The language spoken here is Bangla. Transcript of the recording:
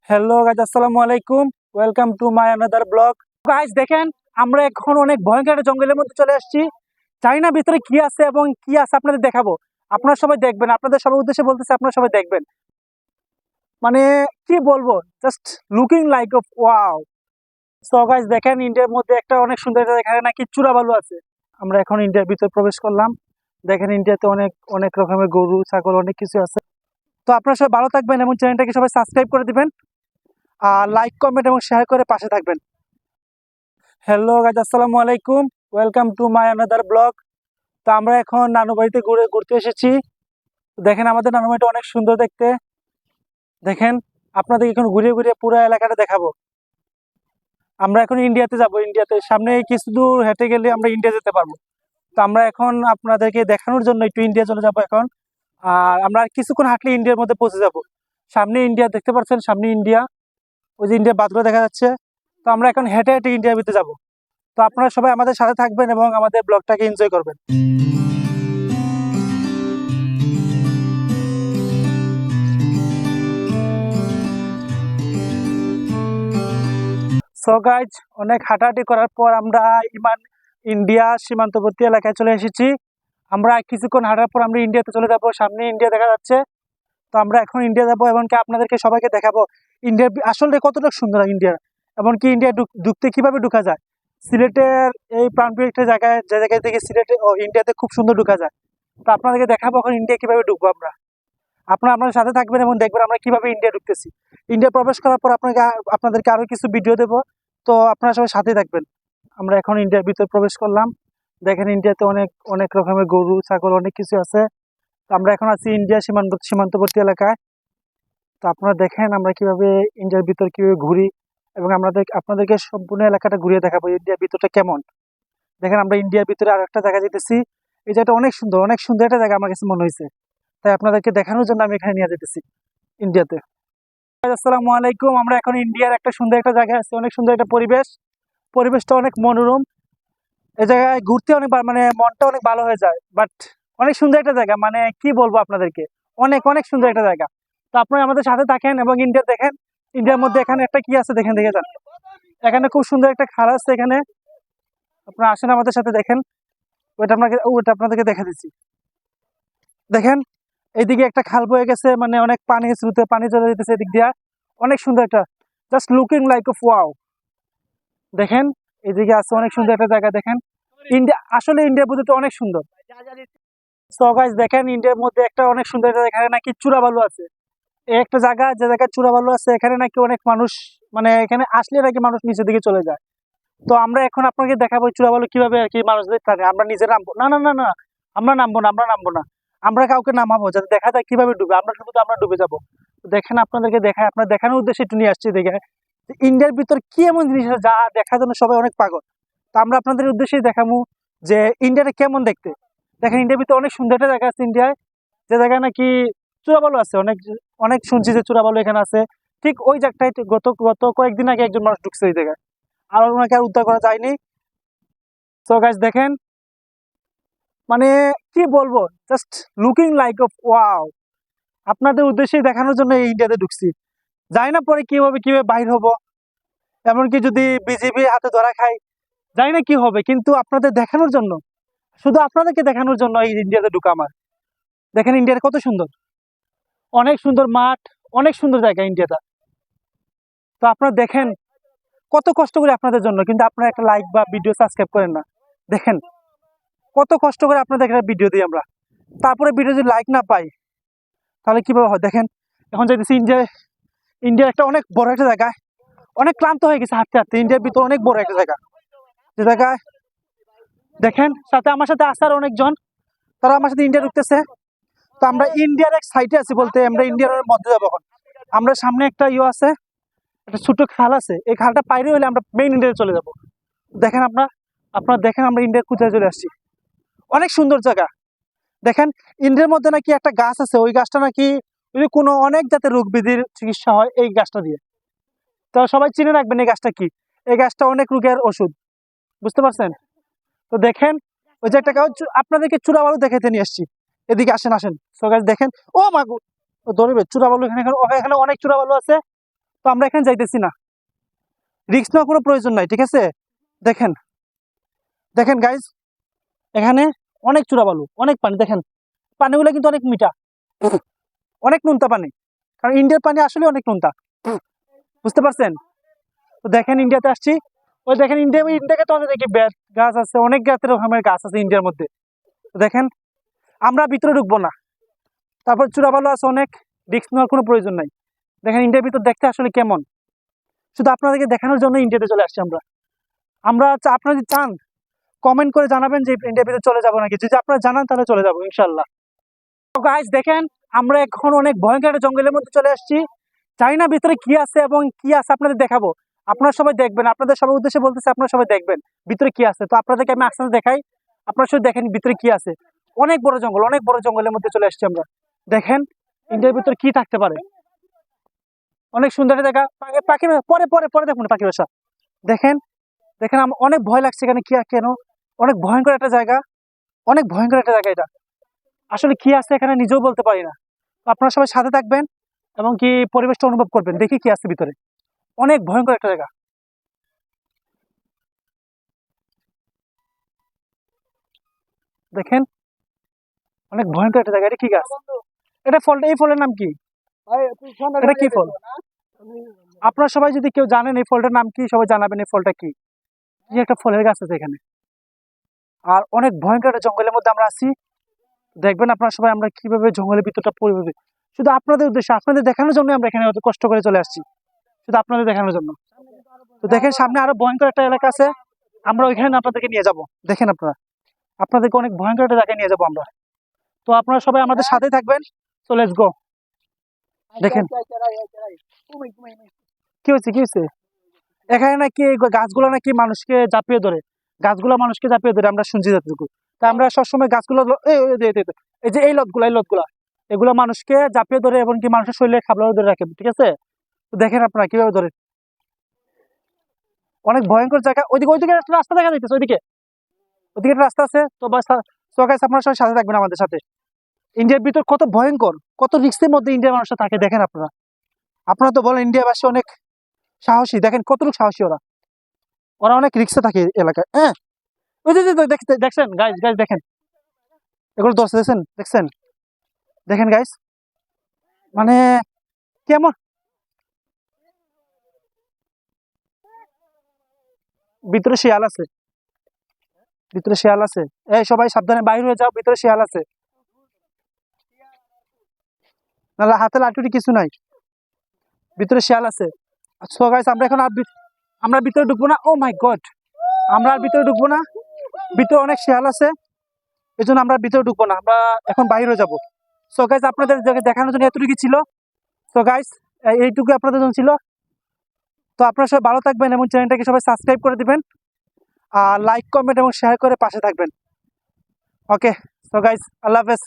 হ্যালো গাইজ, আসসালামু আলাইকুম। Welcome to my another blog. Guys দেখেন, আমরা এখন অনেক ভয়ঙ্কর একটা জঙ্গলের মধ্যে চলে আসছি। জানি না ভিতরে কি আছে এবং কি আছে আপনাদের দেখাবো। আপনারা সবাই দেখবেন, আপনাদের সবার উদ্দেশ্যে বলতেছি, আপনারা সবাই দেখবেন। মানে কি বলবো, just looking like of wow. So guys দেখেন, ইন্ডিয়ার মধ্যে একটা অনেক সুন্দর একটা, এখানে নাকি চূড়াবালু আছে। আমরা এখন ইন্ডিয়ার ভিতর প্রবেশ করলাম। দেখেন, ইন্ডিয়াতে অনেক অনেক রকমের গরু ছাগল অনেক কিছু আছে। তো আপনারা সবাই ভালো থাকবেন এবং চ্যানেলটাকে সবাই সাবস্ক্রাইব করে দিবেন, আর লাইক কমেন্ট এবং শেয়ার করে পাশে থাকবেন। হ্যালো গাইজ, আসসালামু আলাইকুম। Welcome to my another blog. তো আমরা এখন নানু বাড়িতে ঘুরতে এসেছি। দেখেন, আমাদের নানু বাড়িটা অনেক সুন্দর দেখতে। দেখেন, আপনাদের এখন ঘুরিয়ে ঘুরিয়ে পুরো এলাকাটা দেখাবো। আমরা এখন ইন্ডিয়াতে যাব। ইন্ডিয়াতে সামনে কিছু দূর হেঁটে গেলে আমরা ইন্ডিয়া যেতে পারবো। তো আমরা এখন আপনাদেরকে দেখানোর জন্য একটু ইন্ডিয়া চলে যাব এখন। আর আমরা কিছুক্ষণ হাঁটলে ইন্ডিয়ার মধ্যে পৌঁছে যাব। সামনে ইন্ডিয়া দেখতে পাচ্ছেন, সামনে ইন্ডিয়া, ওই যে ইন্ডিয়ার বাদগুলো দেখা যাচ্ছে। তো আমরা এখন হেঁটে হেঁটে ইন্ডিয়ার ভিতরে যাব। তো আপনারা সবাই আমাদের সাথে থাকবেন এবং আমাদের ব্লগটাকে এনজয় করবেন। সো গাইজ, অনেক হাঁটাহাঁটি করার পর আমরা ইন্ডিয়া সীমান্তবর্তী এলাকায় চলে এসেছি। আমরা কিছুক্ষণ হাঁটার পর আমরা ইন্ডিয়াতে চলে যাব। সামনে ইন্ডিয়া দেখা যাচ্ছে। তো আমরা এখন ইন্ডিয়া যাবো এবং কি আপনাদেরকে সবাইকে দেখাবো ইন্ডিয়ার আসলে কতটা সুন্দর ইন্ডিয়া, এমনকি ইন্ডিয়া ঢুকতে কিভাবে ঢুকা যায়। সিলেটের এই প্রাণপ্রিয় একটা জায়গায়, যে জায়গায় থেকে সিলেটে ও ইন্ডিয়াতে খুব সুন্দর ঢুকা যায়। তো আপনাদেরকে দেখাবো এখন ইন্ডিয়া কিভাবে ঢুকবো আমরা। আপনারা আমাদের সাথে থাকবেন এবং দেখবেন আমরা কিভাবে ইন্ডিয়া ঢুকতেছি। ইন্ডিয়া প্রবেশ করার পর আপনাদেরকে আরো কিছু ভিডিও দেবো। তো আপনারা সবাই সাথে থাকবেন। আমরা এখন ইন্ডিয়ার ভিতর প্রবেশ করলাম। দেখেন, ইন্ডিয়াতে অনেক অনেক রকমের গরু ছাগল অনেক কিছু আছে। তো আমরা এখন আছি ইন্ডিয়া সীমান্তবর্তী এলাকায়। তো আপনারা দেখেন আমরা কিভাবে ইন্ডিয়ার ভিতর কিভাবে ঘুরি এবং আপনাদেরকে সম্পূর্ণ এলাকাটা ঘুরিয়ে দেখাবো ইন্ডিয়ার ভিতরটা কেমন। দেখেন, আমরা ইন্ডিয়ার ভিতরে আরো একটা জায়গা যেতেছি। এই জায়গাটা অনেক সুন্দর একটা জায়গা আমার কাছে মনে হয়েছে। তাই আপনাদেরকে দেখানোর জন্য আমি এখানে নিয়ে যেতেছি ইন্ডিয়াতে। আসসালামু আলাইকুম। আমরা এখন ইন্ডিয়ার একটা সুন্দর একটা জায়গায় আছি, অনেক সুন্দর একটা পরিবেশটা অনেক মনোরম। এই জায়গায় ঘুরতে অনেক মানে মনটা অনেক ভালো হয়ে যায়। বাট অনেক সুন্দর একটা জায়গা, মানে কি বলবো আপনাদেরকে, অনেক অনেক সুন্দর একটা জায়গা। তো আপনারা আমাদের সাথে থাকেন এবং ইন্ডিয়া দেখেন। ইন্ডিয়ার মধ্যে এখানে একটা কি আছে দেখেন, দেখে যান। এখানে খুব সুন্দর একটা খাল আছে এখানে। আপনারা আসেন আমাদের সাথে, দেখেন। ওইটা আপনাদেরকে দেখা দিচ্ছি। দেখেন, এইদিকে একটা খাল বয়ে গেছে, মানে অনেক পানি স্রোতে পানি চলে যেতেছে এদিক দিয়া। অনেক সুন্দর একটা, just looking like of wow. দেখেন, এইদিকে আছে অনেক সুন্দর একটা জায়গা। দেখেন, ইন্ডিয়া আসলে ইন্ডিয়ার প্রতি অনেক সুন্দর। সো গাইস দেখেন, ইন্ডিয়ার মধ্যে একটা অনেক সুন্দর একটা, এখানে নাকি চূড়াবালু আছে। এই একটা জায়গা, যে জায়গায় চূড়াবালু আছে, এখানে নাকি অনেক মানুষ, মানে এখানে আসলে নাকি মানুষ নিচের দিকে চলে যায়। তো আমরা এখন আপনাকে দেখাবো চূড়াবালু কিভাবে আর কি মানুষদের থাকে। আমরা নিজে নামবো না, না, না, না, আমরা নামবো না। আমরা কাউকে নামাবো, যাতে দেখা যায় কিভাবে ডুবে, আমরা ডুবে যাবো। দেখেন, আপনাদেরকে দেখায়, আপনার দেখানোর উদ্দেশ্যে একটু নিয়ে আসছি। দেখে ইন্ডিয়ার ভিতর কি এমন জিনিস আছে যা দেখার জন্য সবাই অনেক পাগল। তো আমরা আপনাদের উদ্দেশ্যেই দেখাবো যে ইন্ডিয়াটা কেমন দেখতে। দেখেন, ইন্ডিয়ার ভিতরে অনেক সুন্দর একটা জায়গা আছে ইন্ডিয়ায়, যে জায়গায় নাকি চূড়াবালু আছে। অনেক অনেক শুনছি যে চূড়াবালু এখানে আছে। ঠিক ওই জায়গাটায় গত গত কয়েকদিন আগে একজন মানুষ ঢুকছে ওই জায়গায়, আর ওনাকে আর উদ্ধার করা যায়নি। সো গাইস দেখেন, মানে কি বলবো, just looking like of wow. আপনাদের উদ্দেশ্যে দেখানোর জন্য এই ইন্ডিয়াতে ঢুকছি। জানি না পরে কিভাবে কিভাবে বাইর হবো, এমনকি যদি বিজেপি হাতে ধরা খাই, জানি না কি হবে, কিন্তু আপনাদের দেখানোর জন্য, শুধু আপনাদেরকে দেখানোর জন্য এই ইন্ডিয়াতে ঢুকা আমার। দেখেন, ইন্ডিয়ার কত সুন্দর, অনেক সুন্দর মাঠ, অনেক সুন্দর জায়গা ইন্ডিয়াটা। তো আপনারা দেখেন, কত কষ্ট করি আপনাদের জন্য, কিন্তু আপনারা একটা লাইক বা ভিডিও সাবস্ক্রাইব করেন না। দেখেন, কত কষ্ট করে আপনাদের একটা ভিডিও দিই আমরা, তারপরে ভিডিও যদি লাইক না পাই তাহলে কিভাবে হয়। দেখেন, এখন যাইতেছি ইন্ডিয়ার একটা অনেক বড় একটা জায়গায়। অনেক ক্লান্ত হয়ে গেছে হাঁটতে হাঁটতে। ইন্ডিয়ার ভিতরে অনেক বড় একটা জায়গা, যে জায়গায় দেখেন সাথে আমার সাথে আসার অনেকজন, তারা আমার সাথে ইন্ডিয়া ঢুকতেছে। তো আমরা ইন্ডিয়ার এক সাইডে আছি, বলতে আমরা ইন্ডিয়ার মধ্যে যাবো এখন। আমরা সামনে একটা আছে, একটা ছোট খাল আছে। এই খালটা পাইরে হলে আমরা মেইন ইন্ডিয়াতে চলে যাব। দেখেন, আপনারা দেখেন, আমরা ইন্ডিয়ার কোথায় চলে আসছি। অনেক সুন্দর জায়গা। দেখেন, ইন্ডিয়ার মধ্যে নাকি একটা গাছ আছে, ওই গাছটা নাকি ওই যে কোনো অনেক জাতের রোগ ব্যাধির চিকিৎসা হয় এই গাছটা দিয়ে। তো সবাই চিনে রাখবেন এই গাছটা কি। এই গাছটা অনেক রোগের ওষুধ, বুঝতে পারছেন। তো দেখেন, ওই যে একটা গাছ, আপনাদেরকে চূড়াবালু দেখাতে নিয়ে আসছি। এদিকে আসেন আসেন। সো গাছ দেখেন, ও মাগু, ও ধরবে চূড়াবালু। এখানে এখানে অনেক চূড়াবালু আছে। তো আমরা এখানে যাইতেছি না, রিস্ক নেওয়ার কোনো প্রয়োজন নাই, ঠিক আছে। দেখেন দেখেন গাইজ, এখানে অনেক চূড়া বালু, অনেক পানি, দেখেন পানিগুলো কিন্তু অনেক মিঠা, অনেক নোনতা পানি, কারণ ইন্ডিয়ার পানি আসলে অনেক নোনতা, বুঝতে পারছেন। তো দেখেন ইন্ডিয়াতে আসছি, ওই দেখেন ইন্ডিয়াকে তো দেখি ব্যাট গাছ আছে, অনেক জাতের রকমের গাছ আছে ইন্ডিয়ার মধ্যে। তো দেখেন আমরা ভিতরে ঢুকবো না, তারপর চূড়াবালু আছে অনেক, রিস্ক নেওয়ার কোনো প্রয়োজন নাই। দেখেন ইন্ডিয়ার ভিতর দেখতে আসলে কেমন, শুধু আপনাদেরকে দেখানোর জন্য ইন্ডিয়াতে চলে আসছি আমরা। আপনারা যদি চান কমেন্ট করে জানাবেন যে ইন্ডিয়ার ভিতরে চলে যাবো নাকি, যদি আপনারা জানান তাহলে চলে যাবো ইনশাল্লাহ। গাইস দেখেন আমরা এখন অনেক ভয়ঙ্কর একটা জঙ্গলের মধ্যে চলে আসছি, জানি না ভিতরে কি আছে এবং কি আছে আপনাদের দেখাবো, আপনারা সবাই দেখবেন, আপনাদের সবার উদ্দেশ্যে বলতেছি আপনারা সবাই দেখবেন ভিতরে কি আছে। তো আপনাদেরকে আমি একসাথে দেখাই, আপনারা সবাই দেখেন ভিতরে কি আছে। অনেক বড় জঙ্গল, অনেক বড় জঙ্গলের মধ্যে চলে আসছি আমরা। দেখেন ইন্ডিয়ার ভিতরে কি থাকতে পারে, অনেক সুন্দর একটা জায়গা। পাখি পরে পরে পরে দেখুন পাখি বাসা। দেখেন দেখেন অনেক ভয় লাগছে এখানে, কি কেন, অনেক ভয়ঙ্কর একটা জায়গা, অনেক ভয়ঙ্কর একটা জায়গা এটা, আসলে কি আছে এখানে নিজেও বলতে পারি না। তো আপনারা সবাই সাথে থাকবেন এবং কি পরিবেশটা অনুভব করবেন, দেখি কি আছে ভিতরে, অনেক ভয়ঙ্কর একটা জায়গা। দেখেন অনেক ভয়ঙ্কর একটা জায়গা, এটা কি গাছ, এটা ফলটা, এই ফলের নাম কি, এটা কি ফল? আপনারা সবাই যদি কেউ জানেন এই ফলটার নাম কি, সবাই জানাবেন এই ফলটা কি। কি একটা ফলের গাছ আছে এখানে, আর অনেক ভয়ঙ্কর একটা জঙ্গলের মধ্যে আমরা আছি। দেখবেন আপনারা সবাই আমরা কিভাবে জঙ্গলের ভিতরটা পরিবেশ, শুধু আপনাদের উদ্দেশ্যে, আপনাদের দেখানোর জন্য আমরা এখানে অত কষ্ট করে চলে আসছি, শুধু আপনাদের দেখানোর জন্য। তো দেখেন সামনে আরো ভয়ঙ্কর একটা এলাকা আছে, আমরা ওইখানে আপনাদেরকে নিয়ে যাব। দেখেন আপনাদেরকে অনেক ভয়ঙ্কর একটা জায়গায় নিয়ে যাবো আমরা। তো আপনারা সবাই আমাদের সাথে থাকবেন। তো লেটস গো। দেখেন কি হয়েছে, কি হয়েছে, এখানে নাকি এই গাছগুলো নাকি মানুষকে চাপিয়ে ধরে, গাছগুলো মানুষকে চাপিয়ে ধরে, আমরা শুনছি যতটুকু। তা আমরা সবসময় গাছগুলো এই যে এই লতগুলা এগুলো মানুষকে চাপিয়ে ধরে এবং কি মানুষের শরীরে খাবার ধরে রাখে, ঠিক আছে। তো দেখেন আপনারা কিভাবে ধরে, অনেক ভয়ঙ্কর জায়গা। ওইদিকে ওইদিকে একটা রাস্তা দেখা যাইতেছে, ওইদিকে একটা রাস্তা আছে। তো বাস, তো গাইস আপনারা সবাই সাথে থাকবেন আমাদের সাথে। ইন্ডিয়ার ভিতর কত ভয়ঙ্কর, কত রিস্কের মধ্যে ইন্ডিয়ার মানুষরা থাকে, দেখেন আপনারা। আপনারা তো বলেন ইন্ডিয়াবাসী অনেক সাহসী, দেখেন কতটুকু সাহসী ওরা, ওরা অনেক রিক্সে থাকে এলাকায়। হ্যাঁ ওই যে দেখছেন গাইস, দেখেন এগুলো দোষ দেখছেন, দেখছেন, দেখেন গাইস, মানে কেমন, ভিতরে শিয়াল আছে, ভিতরে শিয়াল আছে, এই সবাই সাবধানে বাইরে হয়ে যাও, ভিতরে শিয়াল আছে, নাহলে হাতে লাঠুটি কিছু নাই, ভিতরে শিয়াল আছে। সো গাইস আমরা এখন আমরা ভিতরে ঢুকবো না, ও মাই গড, আমরা আর ভিতরে ঢুকবো না, ভিতরে অনেক শিয়াল আছে, এই জন্য আমরা ভিতরে ঢুকবো না, আমরা এখন বাইরে যাবো। সো গাইস আপনাদের দেখানোর জন্য এতটুকু ছিল। সো গাইস এইটুকু আপনাদের জন্য ছিল। তো আপনারা সবাই ভালো থাকবেন এবং চ্যানেলটাকে সবাই সাবস্ক্রাইব করে দিবেন, আর লাইক কমেন্ট এবং শেয়ার করে পাশে থাকবেন। ওকে, সো গাইস আল্লাহ হাফেজ।